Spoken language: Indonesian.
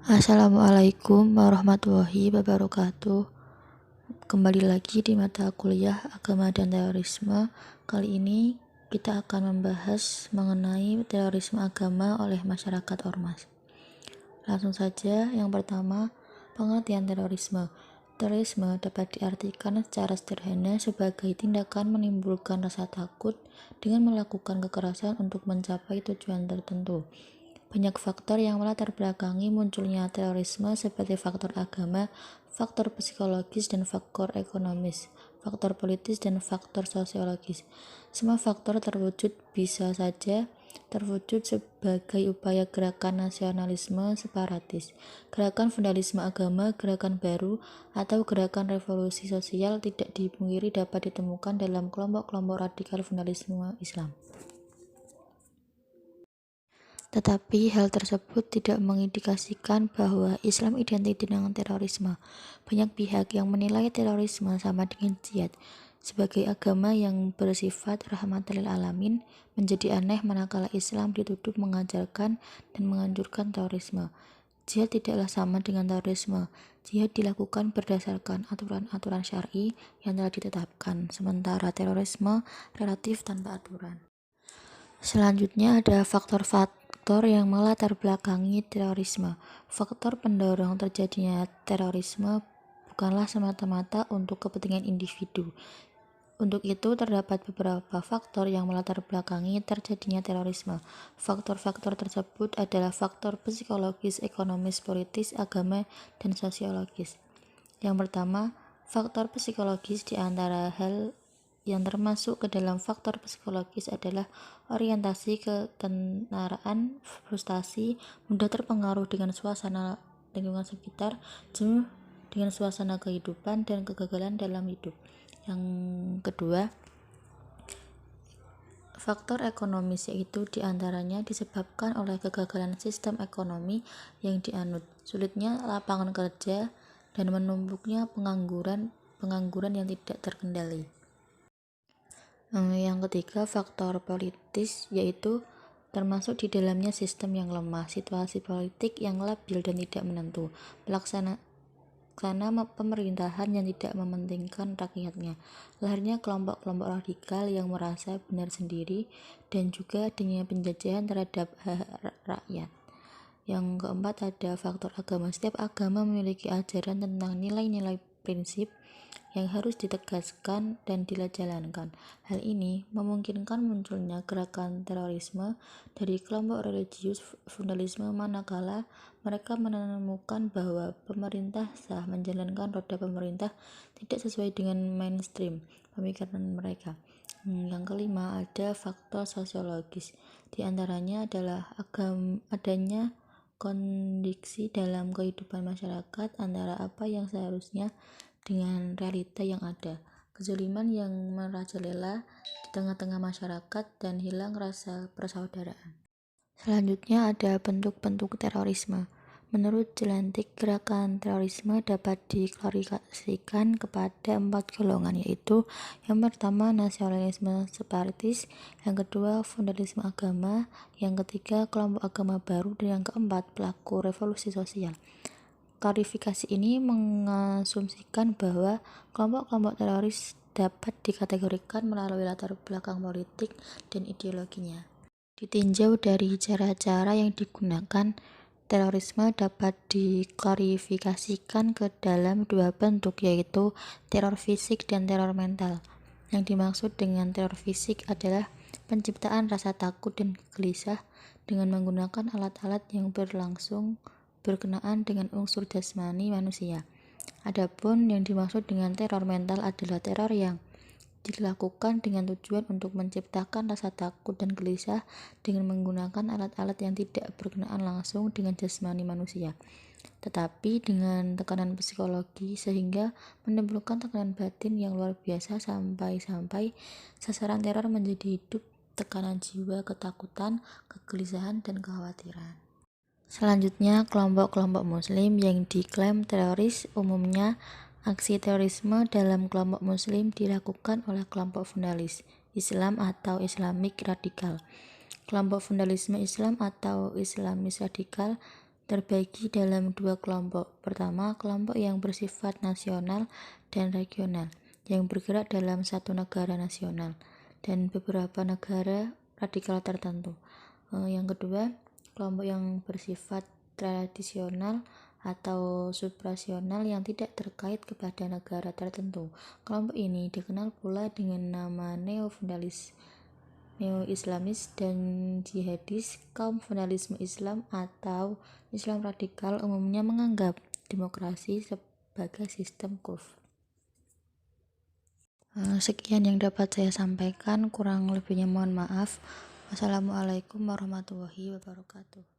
Assalamualaikum warahmatullahi wabarakatuh. Kembali lagi di mata kuliah Agama dan Terorisme. Kali ini kita akan membahas mengenai terorisme agama oleh masyarakat ormas. Langsung saja, yang pertama, pengertian terorisme. Terorisme dapat diartikan secara sederhana sebagai tindakan menimbulkan rasa takut dengan melakukan kekerasan untuk mencapai tujuan tertentu. Banyak faktor yang melatar belakangi munculnya terorisme seperti faktor agama, faktor psikologis dan faktor ekonomis, faktor politis dan faktor sosiologis. Semua faktor bisa saja terwujud sebagai upaya gerakan nasionalisme separatis, gerakan vandalisme agama, gerakan baru, atau gerakan revolusi sosial tidak dipungkiri dapat ditemukan dalam kelompok-kelompok radikal vandalisme Islam. Tetapi hal tersebut tidak mengindikasikan bahwa Islam identik dengan terorisme. Banyak pihak yang menilai terorisme sama dengan jihad. Sebagai agama yang bersifat rahmatan lil alamin, menjadi aneh manakala Islam dituduh mengajarkan dan menganjurkan terorisme. Jihad tidaklah sama dengan terorisme. Jihad dilakukan berdasarkan aturan-aturan syar'i yang telah ditetapkan, sementara terorisme relatif tanpa aturan. Selanjutnya ada faktor-faktor yang melatar belakangi terorisme. Faktor pendorong terjadinya terorisme bukanlah semata-mata untuk kepentingan individu. Untuk itu terdapat beberapa faktor yang melatar belakangi terjadinya terorisme. Faktor-faktor tersebut adalah faktor psikologis, ekonomis, politis, agama, dan sosiologis. Yang pertama, faktor psikologis. Di antara hal yang termasuk ke dalam faktor psikologis adalah orientasi ketentaraan, frustasi, mudah terpengaruh dengan suasana lingkungan sekitar, jenuh dengan suasana kehidupan, dan kegagalan dalam hidup. Yang kedua, faktor ekonomis, yaitu diantaranya disebabkan oleh kegagalan sistem ekonomi yang dianut, sulitnya lapangan kerja, dan menumpuknya pengangguran yang tidak terkendali. Yang ketiga, faktor politis, yaitu termasuk di dalamnya sistem yang lemah, situasi politik yang labil dan tidak menentu, pelaksana pemerintahan yang tidak mementingkan rakyatnya, lahirnya kelompok-kelompok radikal yang merasa benar sendiri, dan juga adanya penjajahan terhadap rakyat. Yang keempat ada faktor agama. Setiap agama memiliki ajaran tentang nilai-nilai prinsip yang harus ditegaskan dan dijalankan. Hal ini memungkinkan munculnya gerakan terorisme dari kelompok religius vandalisme manakala mereka menemukan bahwa pemerintah sah menjalankan roda pemerintah tidak sesuai dengan mainstream pemikiran mereka. Yang kelima ada faktor sosiologis. Di antaranya adalah adanya kondisi dalam kehidupan masyarakat antara apa yang seharusnya dengan realita yang ada, kezaliman yang merajalela di tengah-tengah masyarakat, dan hilang rasa persaudaraan. Selanjutnya ada bentuk-bentuk terorisme. Menurut Jelantik, gerakan terorisme dapat diklasifikasikan kepada 4 golongan, yaitu yang pertama nasionalisme separatis, yang kedua vandalisme agama, yang ketiga kelompok agama baru, dan yang keempat pelaku revolusi sosial. Klarifikasi ini mengasumsikan bahwa kelompok-kelompok teroris dapat dikategorikan melalui latar belakang politik dan ideologinya. Ditinjau dari cara-cara yang digunakan, terorisme dapat diklarifikasikan ke dalam dua bentuk, yaitu teror fisik dan teror mental. Yang dimaksud dengan teror fisik adalah penciptaan rasa takut dan gelisah dengan menggunakan alat-alat yang berkenaan dengan unsur jasmani manusia. Adapun yang dimaksud dengan teror mental adalah teror yang dilakukan dengan tujuan untuk menciptakan rasa takut dan gelisah dengan menggunakan alat-alat yang tidak berkenaan langsung dengan jasmani manusia, tetapi dengan tekanan psikologi, sehingga menimbulkan tekanan batin yang luar biasa sampai sasaran teror menjadi hidup tekanan jiwa, ketakutan, kegelisahan, dan kekhawatiran. Selanjutnya, kelompok-kelompok muslim yang diklaim teroris. Umumnya, aksi terorisme dalam kelompok muslim dilakukan oleh kelompok vandalis Islam atau Islamic radikal. Kelompok vandalisme Islam atau Islamis radikal terbagi dalam dua kelompok. Pertama, kelompok yang bersifat nasional dan regional, yang bergerak dalam satu negara nasional dan beberapa negara radikal tertentu. Yang kedua, kelompok yang bersifat tradisional atau supranasional yang tidak terkait kepada negara tertentu. Kelompok ini dikenal pula dengan nama neo-Islamis dan jihadis. Kaum fundamentalisme Islam atau Islam radikal umumnya menganggap demokrasi sebagai sistem kufur. Sekian yang dapat saya sampaikan, kurang lebihnya mohon maaf. Wassalamualaikum warahmatullahi wabarakatuh.